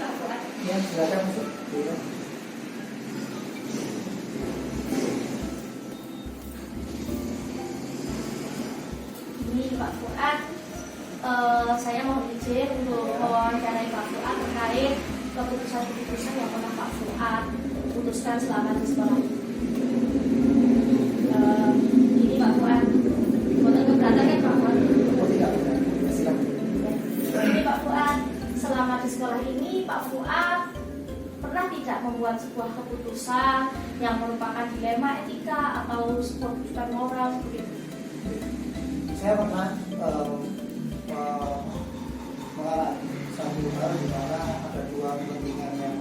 Pak Fuad. Ya, silakan masuk. Ini Pak Fuad, saya mohon izin untuk mewawancarai Pak Fuad terkait keputusan-keputusan yang pernah Pak Fuad putuskan selama di sekolah ini. Ini Pak Fuad, boleh keberatan kan Pak Fuad? Oh, tidak. Silakan. Ini Pak Fuad, selama di sekolah ini Pak Fuad pernah tidak membuat sebuah keputusan yang merupakan dilema etika atau sebuah keputusan moral seperti itu? Saya pernah mengalami satu hal di mana ada dua kepentingan yang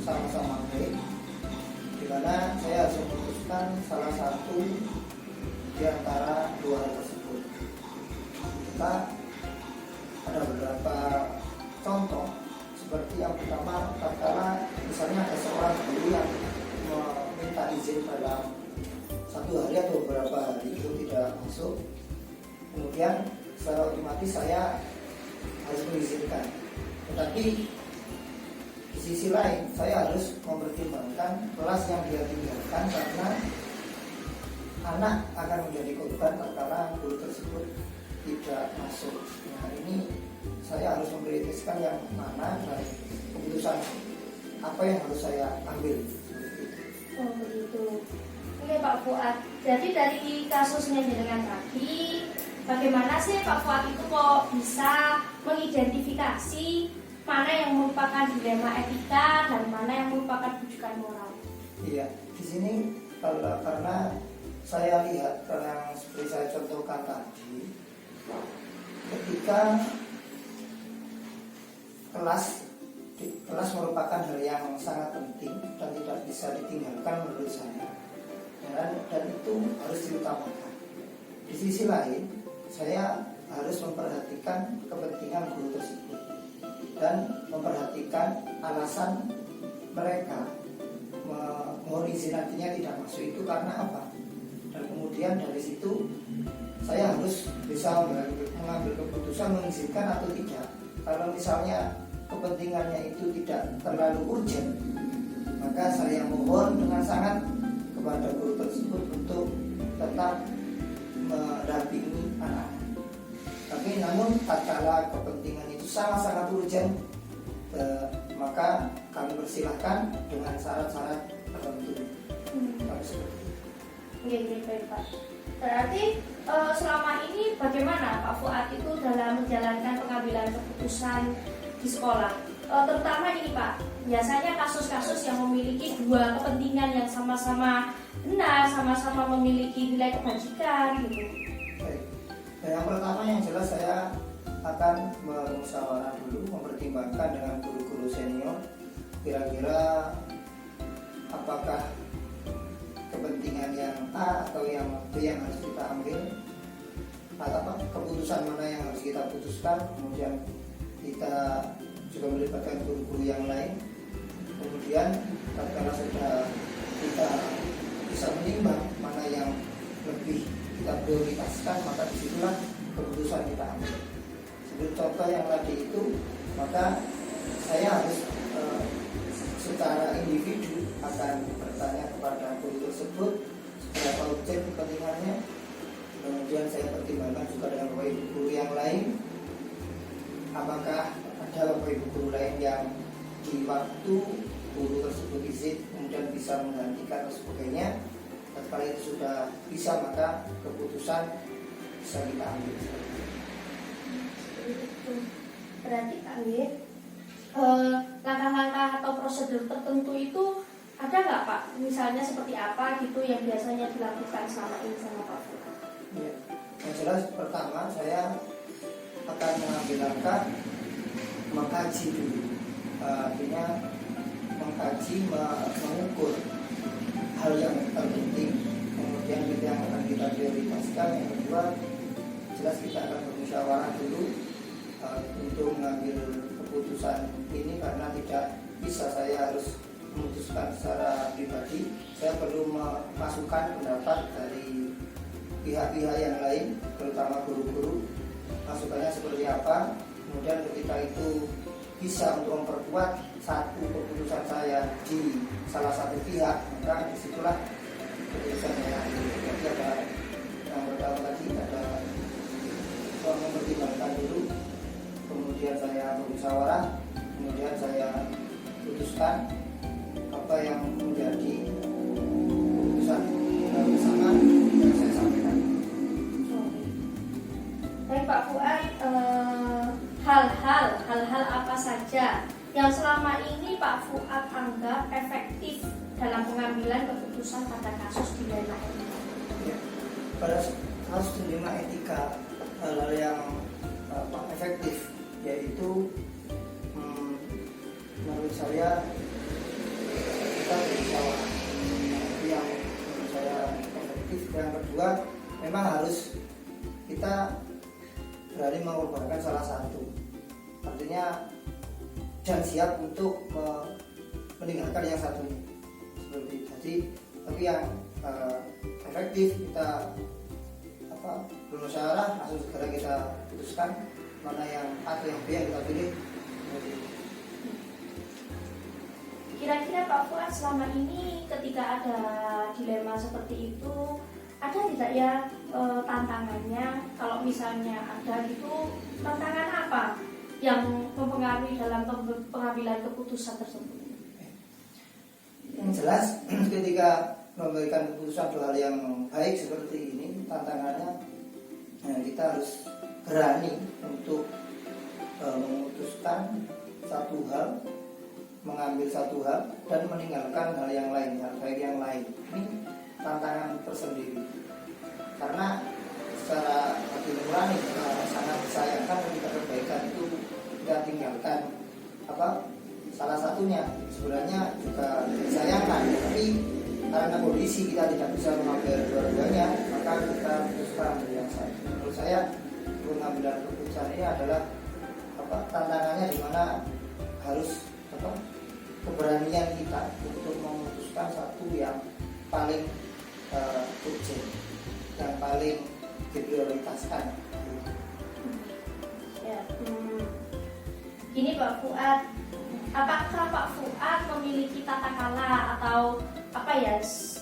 sama-sama baik, di mana saya harus memutuskan salah satu di antara dua hal tersebut. Kita ada beberapa contoh, seperti yang pertama, tatkala misalnya ada seorang guru yang meminta izin dalam satu hari atau beberapa hari itu tidak masuk, kemudian secara otomatis saya harus mengizinkan. Tetapi di sisi lain saya harus mempertimbangkan kelas yang dia tinggalkan, karena anak akan menjadi korban tatkala guru tersebut tidak masuk. Nah, ini saya harus memprioritaskan yang mana dan keputusan apa yang harus saya ambil. Oh begitu. Oke Pak Fuad, jadi dari kasusnya dengan tadi, bagaimana sih Pak Fuad itu kok bisa mengidentifikasi mana yang merupakan dilema etika dan mana yang merupakan rujukan moral? Iya, di sini karena saya lihat yang seperti saya contohkan tadi, ketika kelas merupakan hal yang sangat penting dan tidak bisa ditinggalkan menurut saya, dan itu harus diutamakan. Di sisi lain, saya harus memperhatikan kepentingan guru tersebut dan memperhatikan alasan mereka mohon izin nantinya tidak masuk itu karena apa, dan kemudian dari situ saya harus bisa mengambil keputusan mengizinkan atau tidak. Kalau misalnya kepentingannya itu tidak terlalu urgent, maka saya mohon dengan sangat kepada guru tersebut untuk tetap mendampingi anak. Tapi namun tatkala kepentingan itu sangat-sangat urgent, maka kami persilahkan dengan syarat-syarat tertentu. Oke, baik Pak. Berarti selama ini bagaimana Pak Fuad itu dalam menjalankan pengambilan keputusan di sekolah? Terutama ini Pak, biasanya kasus-kasus yang memiliki dua kepentingan yang sama-sama benar, sama-sama memiliki nilai kebajikan gitu. Baik. Yang pertama yang jelas saya akan bermusyawarah dulu, mempertimbangkan dengan guru-guru senior kira-kira apakah kepentingan yang A atau yang B yang harus kita ambil, atau keputusan mana yang harus kita putuskan. Kemudian kita juga melibatkan guru-guru yang lain. Kemudian kalau sudah kita bisa menimbang mana yang lebih kita prioritaskan, maka disitulah keputusan kita ambil. Seperti contoh yang tadi itu, maka saya harus secara individu akan bertanya kepada guru tersebut seberapa urgent kepentingannya. Kemudian saya pertimbangkan juga dengan bapak ibu guru yang lain, apakah ada bapak ibu guru lain yang di waktu guru tersebut izin kemudian bisa menggantikan dan sebagainya. Setelah itu sudah bisa, maka keputusan bisa kita ambil. Berarti Pak langkah-langkah atau prosedur tertentu itu ada nggak Pak? Misalnya seperti apa gitu yang biasanya dilakukan selama ini sama Pak Fuad? Ya, yang jelas pertama saya akan mengambil langkah mengkaji dulu, artinya mengkaji, mengukur hal yang terpenting, kemudian yang akan kita prioritaskan. Yang kedua, jelas kita akan bermusyawarah dulu untuk mengambil keputusan ini, karena tidak bisa saya harus memutuskan secara pribadi. Saya perlu memasukkan pendapat dari pihak-pihak yang lain, terutama guru-guru, masukannya seperti apa. Kemudian ketika itu bisa untuk memperkuat satu keputusan saya di salah satu pihak, maka disitulah keputusan saya ambil. Jadi ada yang pertama tadi ada mempertimbangkan dulu, kemudian saya bermusyawarah, kemudian saya putuskan apa yang menjadi keputusan bersama yang saya sampaikan. Baik Pak Fuad, hal-hal apa saja yang selama ini Pak Fuad anggap efektif dalam pengambilan keputusan pada kasus dilema etika? Ya, pada kasus dilema etika, hal-hal yang efektif yaitu menurut saya kita bermusyawarah. Itu yang menurut saya efektif. Yang kedua, memang harus kita berani mengorbankan salah satu, artinya dan siap untuk meninggalkan yang satunya seperti itu. Jadi tapi yang efektif kita bermusyawarah, langsung segera kita putuskan mana yang A atau yang B yang kita pilih. Kira-kira Pak Fuad selama ini ketika ada dilema seperti itu, ada tidak ya tantangannya? Kalau misalnya ada gitu, tantangan apa yang mempengaruhi dalam pengambilan keputusan tersebut? Yang jelas ketika memberikan keputusan hal yang baik seperti ini, tantangannya kita harus berani untuk memutuskan satu hal, mengambil satu hal dan meninggalkan hal yang lain, hal baik yang lain. Ini tantangan tersendiri, karena secara hati nurani sangat disayangkan ketika kebaikan itu kita tinggalkan salah satunya. Sebenarnya juga disayangkan, tapi karena kondisi kita tidak bisa mengambil dua-duanya, maka kita memutuskan yang satu. Menurut saya pengambilan keputusan ini adalah tantangannya, di mana harus keberanian kita untuk memutuskan satu yang paling urgent, yang paling diprioritaskan. Ya, Gini Pak Fuad, apakah Pak Fuad memiliki tata kala atau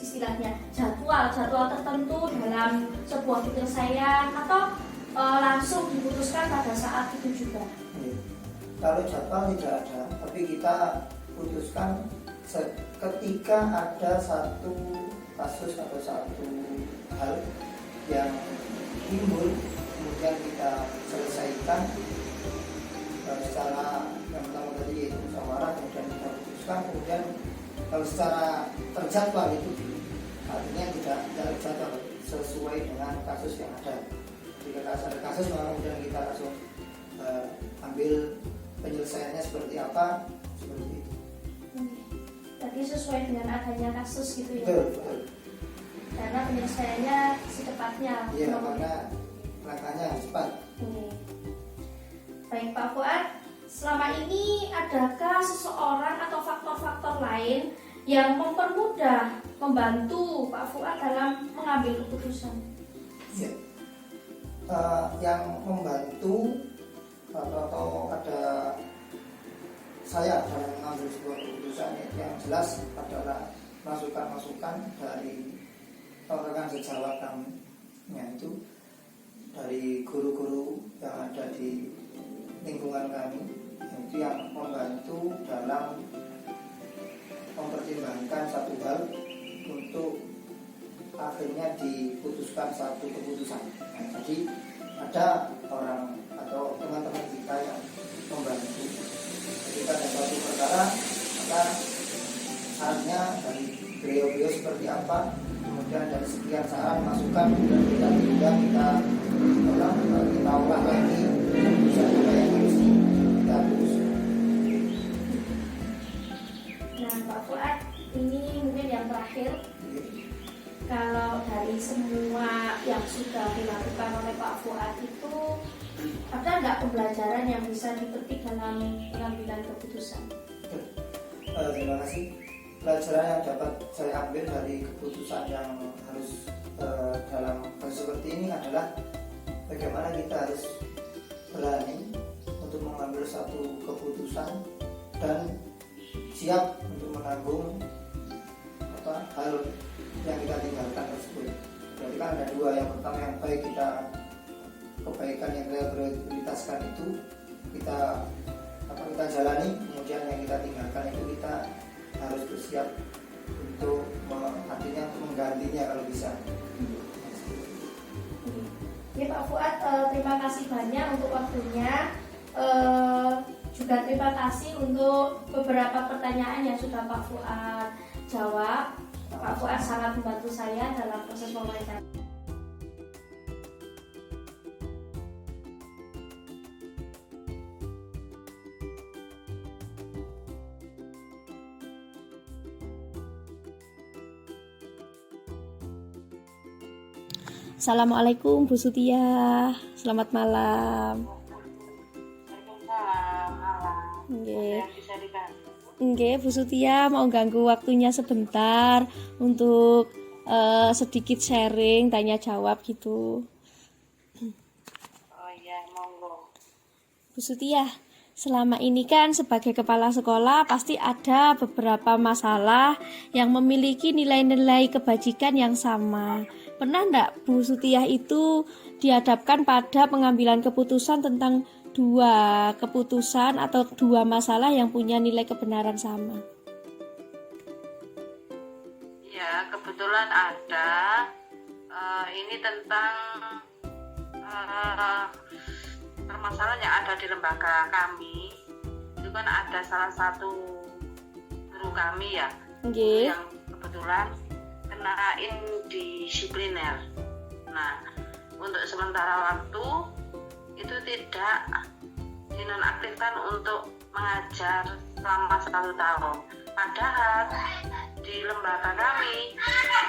istilahnya jadwal tertentu dalam sebuah penyelesaian atau langsung diputuskan pada saat itu juga? Kalau jadwal tidak ada, tapi kita putuskan ketika ada satu kasus atau satu hal yang timbul, kemudian kita selesaikan secara yang pertama tadi yaitu musyawarah, kemudian kita putuskan, kemudian kalau secara terjadwal itu artinya tidak terjadwal sesuai dengan kasus yang ada. Jika ada kasus, maka kemudian kita langsung ambil penyelesaiannya seperti apa, seperti itu. Jadi sesuai dengan adanya kasus gitu ya? Betul. Karena penyelesaiannya secepatnya. Iya, karena langkahnya cepat. Baik Pak Fuad, selama ini adakah seseorang atau faktor-faktor lain yang mempermudah, membantu Pak Fuad dalam mengambil keputusan? Ya. Yang membantu atau ada saya dalam mengambil sebuah keputusan yang jelas adalah masukan-masukan dari rekan sejawat kami, yaitu dari guru-guru yang ada di lingkungan kami, itu yang membantu dalam mempertimbangkan satu hal untuk akhirnya diputuskan satu keputusan. Jadi ada orang atau teman-teman kita yang membantu ketika ada suatu perkara, maka sarannya dari beliau-beliau seperti apa, kemudian dari sekian saran masukan, kemudian kita olah lagi keputusan apa yang harus kita putuskan. Nah Pak Fuad, ini mungkin yang terakhir. Kalau dari semua yang sudah dilakukan oleh Pak Fuad itu, ada nggak pembelajaran yang bisa dipetik dalam pengambilan keputusan? Terima kasih. Pelajaran yang dapat saya ambil dari keputusan yang harus dalam kasus seperti ini adalah bagaimana kita harus berani untuk mengambil satu keputusan keputusan dan siap untuk menanggung hal yang kita tinggalkan tersebut. Berarti kan ada dua, yang pertama yang baik kebaikan yang kita prioritaskan itu kita jalani, kemudian yang kita tinggalkan itu kita harus bersiap untuk artinya menggantinya kalau bisa. Ya Pak Fuad, terima kasih banyak untuk waktunya. Juga terima kasih untuk beberapa pertanyaan yang sudah Pak Fuad jawab. Pak Fuad sangat membantu saya dalam proses wawancara. Assalamualaikum Bu Sutia, selamat malam. Waalaikumsalam, malam. Nggih. Bisa dibantu? Nggih, Bu Sutia mau ganggu waktunya sebentar untuk sedikit sharing, tanya jawab gitu. Oh iya, monggo. Bu Sutia, selama ini kan sebagai kepala sekolah pasti ada beberapa masalah yang memiliki nilai-nilai kebajikan yang sama. Pernah enggak Bu Sutia itu dihadapkan pada pengambilan keputusan tentang dua keputusan atau dua masalah yang punya nilai kebenaran sama? Ya, kebetulan ada. Ini tentang permasalahan yang ada di lembaga kami. Itu kan ada salah satu guru kami ya, Nggih. yang kebetulan kena indisipliner. Nah, untuk sementara waktu itu tidak dinonaktifkan untuk mengajar selama 1 tahun. Padahal di lembaga kami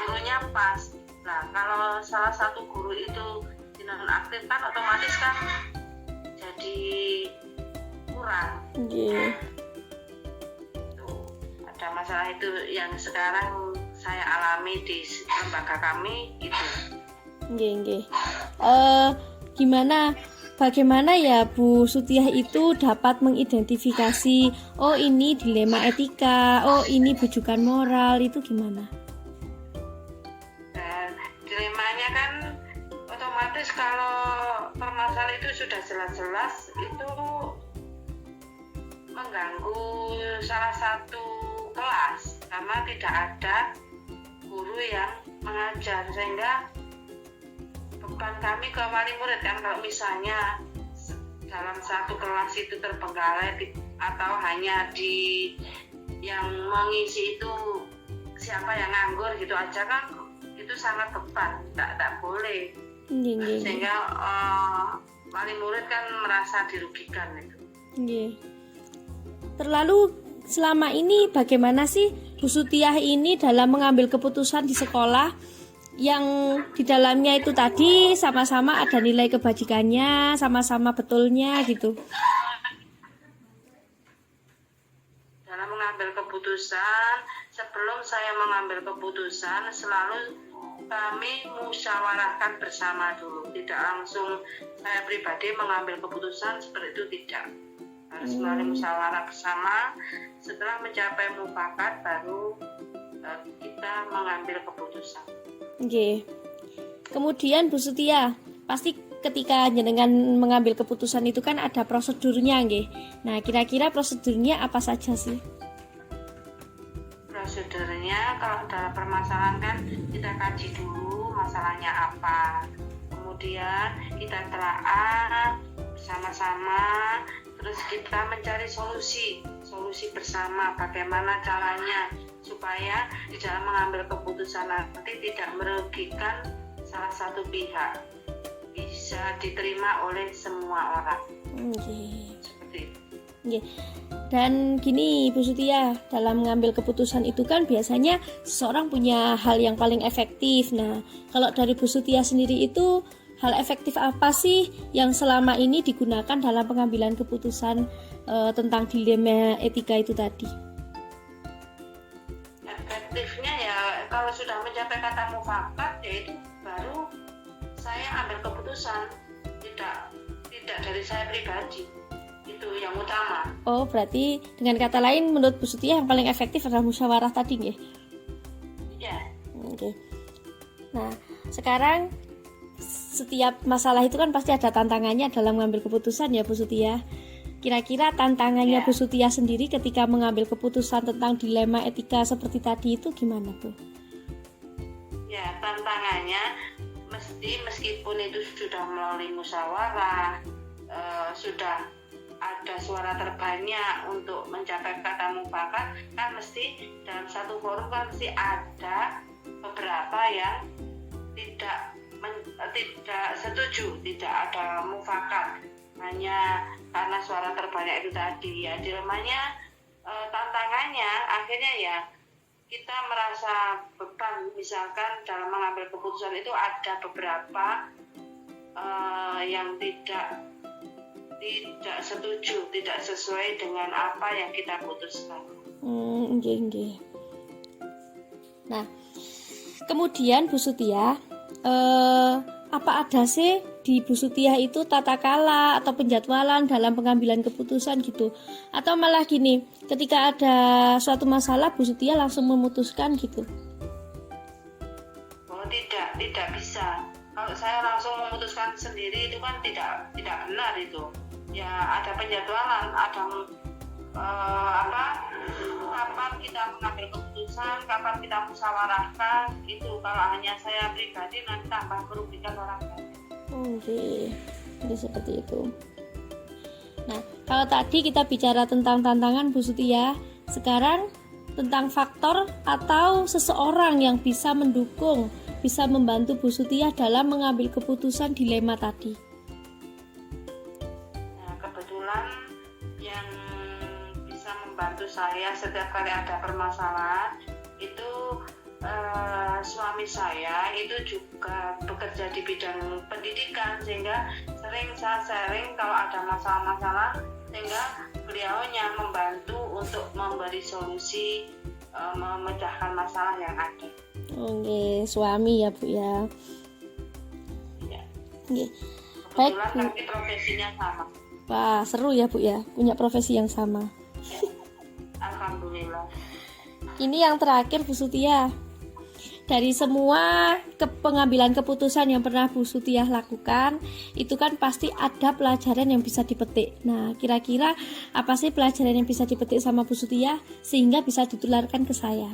gurunya pas. Nah, kalau salah satu guru itu dinonaktifkan, otomatis kan jadi kurang. Nggih. Tuh, ada masalah itu yang sekarang saya alami di lembaga kami itu. Nggih. Bagaimana ya Bu Sutiah itu dapat mengidentifikasi, oh ini dilema etika, oh ini bujukan moral, itu gimana? Dan dilemanya kan otomatis kalau permasalahan itu sudah jelas-jelas itu mengganggu salah satu kelas karena tidak ada guru yang mengajar, sehingga beban kami ke wali murid kan, kalau misalnya dalam satu kelas itu terbengkalai atau hanya di yang mengisi itu siapa yang nganggur gitu aja kan, itu sangat beban, tak boleh. Sehingga wali murid kan merasa dirugikan itu. Terlalu selama ini bagaimana sih Bu Sutiah ini dalam mengambil keputusan di sekolah yang di dalamnya itu tadi sama-sama ada nilai kebajikannya, sama-sama betulnya gitu? Dalam mengambil keputusan, sebelum saya mengambil keputusan selalu kami musyawarahkan bersama dulu, tidak langsung saya pribadi mengambil keputusan seperti itu, tidak. Harus melalui musyawarah bersama. Setelah mencapai mufakat baru kita mengambil keputusan. Oke. Kemudian Bu Sutia, pasti ketika jenengan mengambil keputusan itu kan ada prosedurnya, nggih. Nah, kira-kira prosedurnya apa saja sih? Prosedurnya kalau dalam permasalahan kan kita kaji dulu masalahnya apa. Kemudian kita telaah bersama-sama, terus kita mencari solusi bersama bagaimana caranya supaya di dalam mengambil keputusan nanti tidak merugikan salah satu pihak, bisa diterima oleh semua orang. Seperti itu. Dan gini Bu Sutia, dalam mengambil keputusan itu kan biasanya seseorang punya hal yang paling efektif. Nah, kalau dari Bu Sutia sendiri itu hal efektif apa sih yang selama ini digunakan dalam pengambilan keputusan tentang dilema etika itu tadi? Efektifnya ya kalau sudah mencapai kata mufakat, yaitu baru saya ambil keputusan, tidak dari saya pribadi. Itu yang utama. Oh, berarti dengan kata lain menurut Bu Sutia yang paling efektif adalah musyawarah tadi nggih? Ya. Oke. Nah, sekarang setiap masalah itu kan pasti ada tantangannya dalam mengambil keputusan ya Bu Sutia. Kira-kira tantangannya Bu Sutia sendiri ketika mengambil keputusan tentang dilema etika seperti tadi itu gimana Bu? Ya, tantangannya meskipun itu sudah melalui musyawarah, sudah ada suara terbanyak untuk mencapai kata mufakat, kan mesti dalam satu forum kan mesti ada beberapa yang tidak setuju, tidak ada mufakat, hanya karena suara terbanyak itu tadi. Ya, dilemanya, tantangannya akhirnya ya kita merasa beban, misalkan dalam mengambil keputusan itu ada beberapa yang tidak setuju, tidak sesuai dengan apa yang kita putuskan. Nggih. Nah, kemudian Bu Sutia, apa ada sih di Bu Sutia itu tata kala atau penjadwalan dalam pengambilan keputusan gitu? Atau malah gini, ketika ada suatu masalah Bu Sutia langsung memutuskan gitu? Oh, tidak bisa. Kalau saya langsung memutuskan sendiri itu kan tidak benar itu. Ya, ada penjadwalan, ada kapan kita mengambil keputusan, kapan kita musyawarahkan. Itu kalau hanya saya pribadi nanti tambah merugikan orang lain. Oke, jadi seperti itu. Nah, kalau tadi kita bicara tentang tantangan Bu Sutia, sekarang tentang faktor atau seseorang yang bisa mendukung, bisa membantu Bu Sutia dalam mengambil keputusan dilema tadi. Nah, kebetulan yang bisa membantu saya setiap kali ada permasalahan itu suami saya itu juga bekerja di bidang pendidikan, sehingga sering saya sharing kalau ada masalah-masalah, sehingga beliaunya membantu untuk memberi solusi, memecahkan masalah yang ada. Oke, suami ya Bu ya. Ya. Oke. Baik Kebetulan Bu. tapi profesinya sama. Wah, seru ya Bu ya, punya profesi yang sama. Alhamdulillah. Ini yang terakhir Bu Sutia. Dari semua pengambilan keputusan yang pernah Bu Sutia lakukan, itu kan pasti ada pelajaran yang bisa dipetik. Nah, kira-kira apa sih pelajaran yang bisa dipetik sama Bu Sutia sehingga bisa ditularkan ke saya?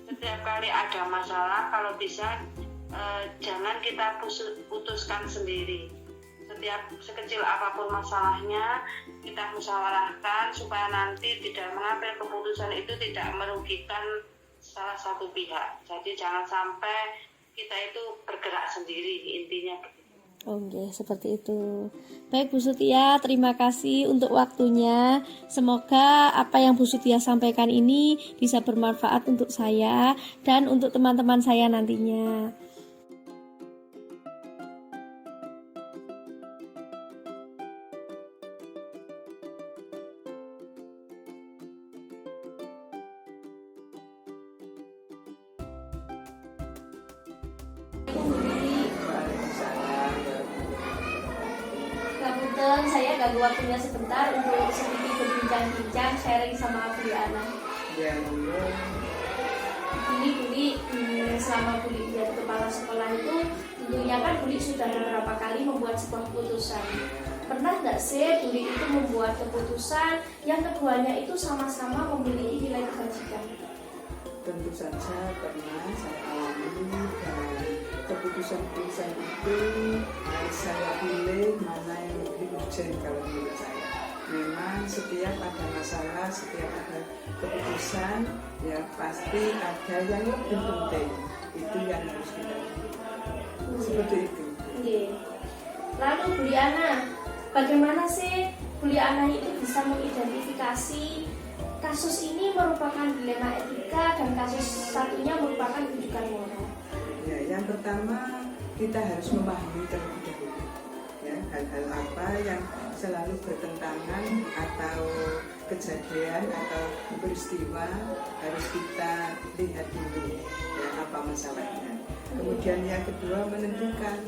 Setiap kali ada masalah, kalau bisa jangan kita putuskan sendiri. Setiap sekecil apapun masalahnya, kita musyawarahkan supaya nanti tidak mengambil keputusan itu tidak merugikan salah satu pihak. Jadi jangan sampai kita itu bergerak sendiri, intinya begitu. Oke, seperti itu. Baik Bu Sutia, terima kasih untuk waktunya. Semoga apa yang Bu Sutia sampaikan ini bisa bermanfaat untuk saya dan untuk teman-teman saya nantinya. Ngapunten, saya ganggu waktunya sebentar untuk sedikit berbincang-bincang, sharing sama Bu Ana. Ya, Buli selama Buli menjadi kepala sekolah itu tentunya kan Buli sudah beberapa kali membuat sebuah keputusan. Pernah nggak sih Buli itu membuat keputusan yang keduanya itu sama-sama memiliki nilai kebajikan? Tentu saja pernah saya alami, dan keputusan-keputusan itu harus saya pilih mana yang lebih urgent kalau menurut saya. Memang setiap ada masalah, setiap ada keputusan, ya pasti ada yang lebih penting. Itu yang harus kita pilih. Seperti itu. Oke. Lalu Buli Ana, bagaimana sih Buli Ana itu bisa mengidentifikasi kasus ini merupakan dilema etika dan kasus satunya merupakan rujukan moral? Ya, yang pertama kita harus memahami terlebih dahulu, ya, hal-hal apa yang selalu bertentangan atau kejadian atau peristiwa harus kita lihat dulu, ya, apa masalahnya. Kemudian yang kedua menentukan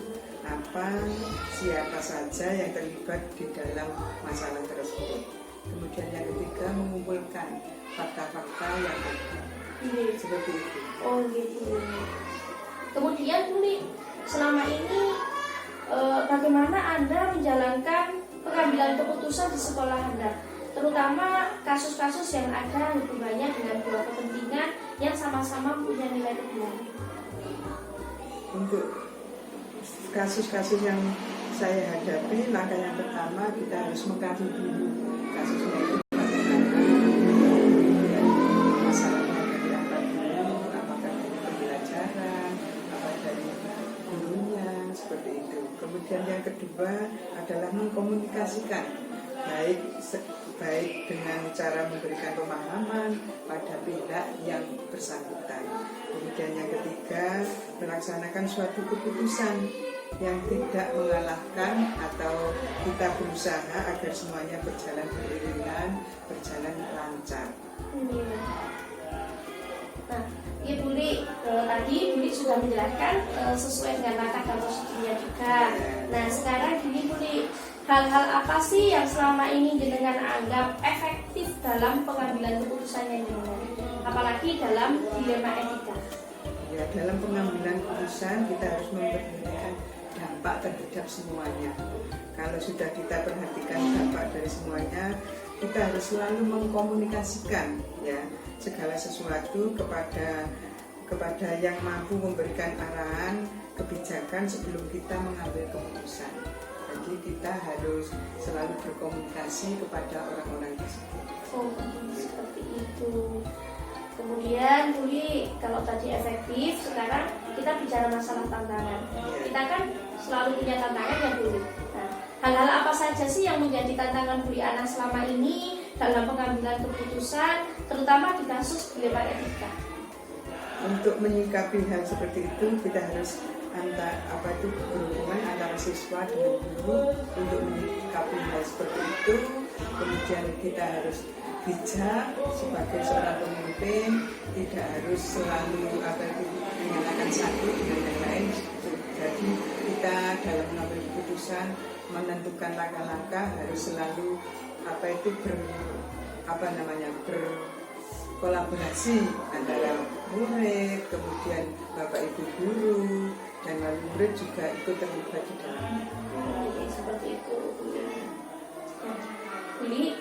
siapa saja yang terlibat di dalam masalah tersebut. Kemudian yang ketiga, mengumpulkan fakta-fakta yang ada. Seperti itu. Oh gitu. Kemudian Buli, selama ini bagaimana Anda menjalankan pengambilan keputusan di sekolah Anda, terutama kasus-kasus yang ada hubungannya dengan dua kepentingan yang sama-sama punya nilai kebenaran? Untuk kasus-kasus yang saya hadapi, langkah yang pertama kita harus mengkaji dulu kasusnya itu masalahnya dari apa dulu, apakah dari pembelajaran, apa dari gurunya, seperti itu. Kemudian yang kedua adalah mengkomunikasikan baik dengan cara memberikan pemahaman pada pihak yang bersangkutan. Kemudian yang ketiga, melaksanakan suatu keputusan yang tidak mengalahkan atau kita berusaha agar semuanya berjalan beriringan, berjalan lancar. Nah, ya Buli, tadi Buli sudah menjelaskan sesuai dengan langkah dan prosedurnya juga. Nah, sekarang gini Buli, hal-hal apa sih yang selama ini jenengan anggap efektif dalam pengambilan keputusan yang jenengan, apalagi dalam dilema etika? Ya, dalam pengambilan keputusan kita harus memperhatikan dampak terhadap semuanya. Kalau sudah kita perhatikan dampak dari semuanya, kita harus selalu mengkomunikasikan ya segala sesuatu kepada yang mampu memberikan arahan kebijakan sebelum kita mengambil keputusan. Jadi kita harus selalu berkomunikasi kepada orang-orang tersebut. Oh, seperti itu. Kemudian Buli, kalau tadi efektif, sekarang kita bicara masalah tantangan. Kita kan selalu punya tantangan ya Buli. Nah, hal-hal apa saja sih yang menjadi tantangan Buli Ana selama ini dalam pengambilan keputusan, terutama di kasus dilema etika? Untuk menyikapi hal seperti itu, kita harus berhubungan antara siswa dengan guru untuk menyikapi hal seperti itu. Kemudian kita harus bijak sebagai seorang pemimpin, tidak harus selalu menyalahkan satu dengan yang lain. Jadi kita dalam mengambil keputusan, menentukan langkah-langkah harus selalu berkolaborasi antara murid, kemudian bapak ibu guru, dan wali murid juga ikut terlibat di dalamnya. Seperti itu. Buli,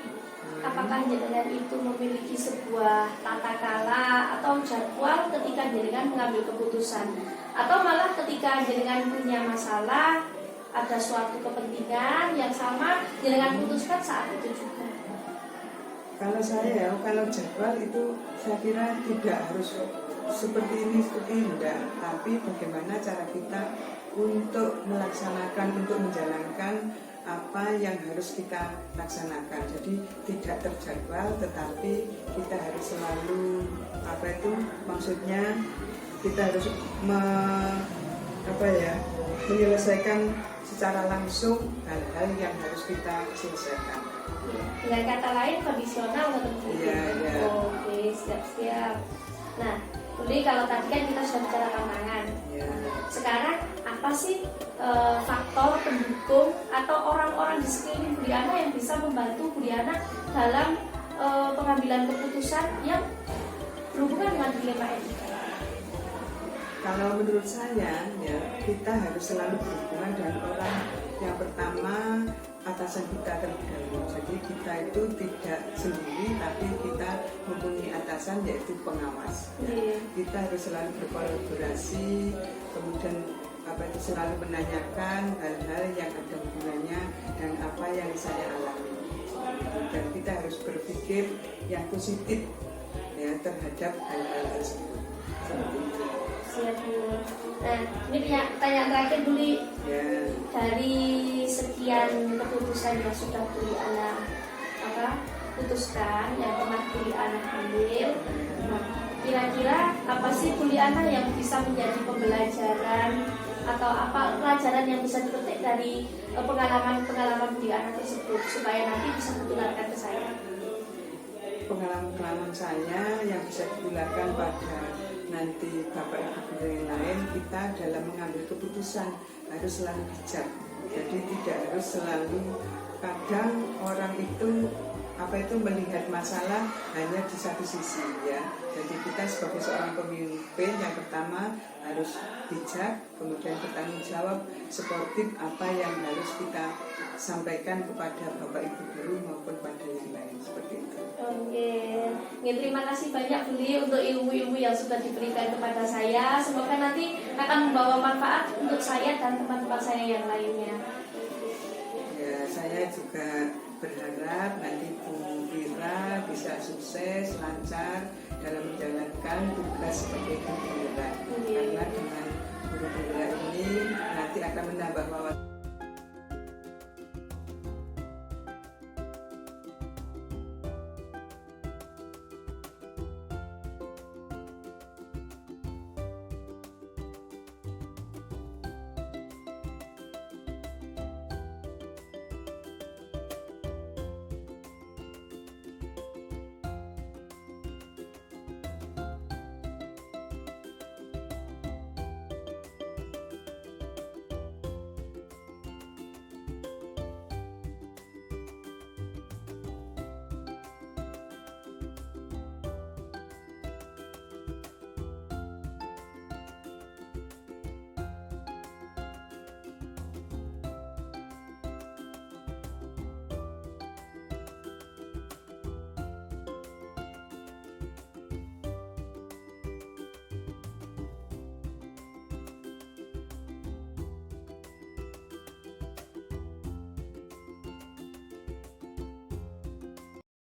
apakah jenengan itu memiliki sebuah tata cara atau jadwal ketika jenengan mengambil keputusan, atau malah ketika jenengan punya masalah, ada suatu kepentingan yang sama jenengan putuskan saat itu juga? Kalau jadwal itu saya kira tidak harus seperti ini enggak, tapi bagaimana cara kita untuk melaksanakan, untuk menjalankan apa yang harus kita laksanakan. Jadi tidak terjadwal, tetapi kita harus selalu maksudnya kita harus menyelesaikan secara langsung hal-hal yang harus kita selesaikan. Dengan kata lain kondisional atau ya. Oke, siap. Nah, Buli, kalau tadi kan kita sudah bicara tantangan. Ya. Sekarang apa sih faktor pendukung atau orang-orang di sekeliling Buli Ana yang bisa membantu Buli Ana dalam pengambilan keputusan yang berhubungan dengan dilema etika? Kalau menurut saya, ya kita harus selalu berhubungan dengan orang yang pertama, atasan kita terlebih dahulu. Jadi kita itu tidak sendiri, tapi kita mempunyai atasan yaitu pengawas. Kita harus selalu berkolaborasi, kemudian selalu menanyakan hal-hal yang ada hubungannya dengan apa yang saya alami. Dan kita harus berpikir yang positif ya terhadap hal-hal tersebut. Seperti itu. Siap, Bu. Nah, ini pertanyaan terakhir Buli. Ya. Dari sekian keputusan yang sudah Buli Ana putuskan, yang pernah Buli Ana ambil, nah, kira-kira apa sih Buli Ana yang bisa menjadi pembelajaran atau apa pelajaran yang bisa dipetik dari pengalaman Buli Ana tersebut supaya nanti bisa ditularkan ke saya? Pengalaman saya yang bisa ditularkan pada nanti Bapak Ibu guru yang lain, kita dalam mengambil keputusan harus selalu bijak. Jadi tidak harus selalu, kadang orang itu melihat masalah hanya di satu sisi ya. Jadi kita sebagai seorang pemimpin yang pertama harus bijak, kemudian bertanggung jawab, sportif apa yang harus kita sampaikan kepada Bapak Ibu guru maupun pada yang lain, seperti itu. Oke, terima kasih banyak Beli untuk ilmu-ilmu yang sudah diberikan kepada saya. Semoga nanti akan membawa manfaat untuk saya dan teman-teman saya yang lainnya. Ya, saya juga berharap nanti Bu Vira bisa sukses, lancar dalam menjalankan tugas sebagai guru Vira. Karena dengan guru Vira ini nanti akan menambah wawasan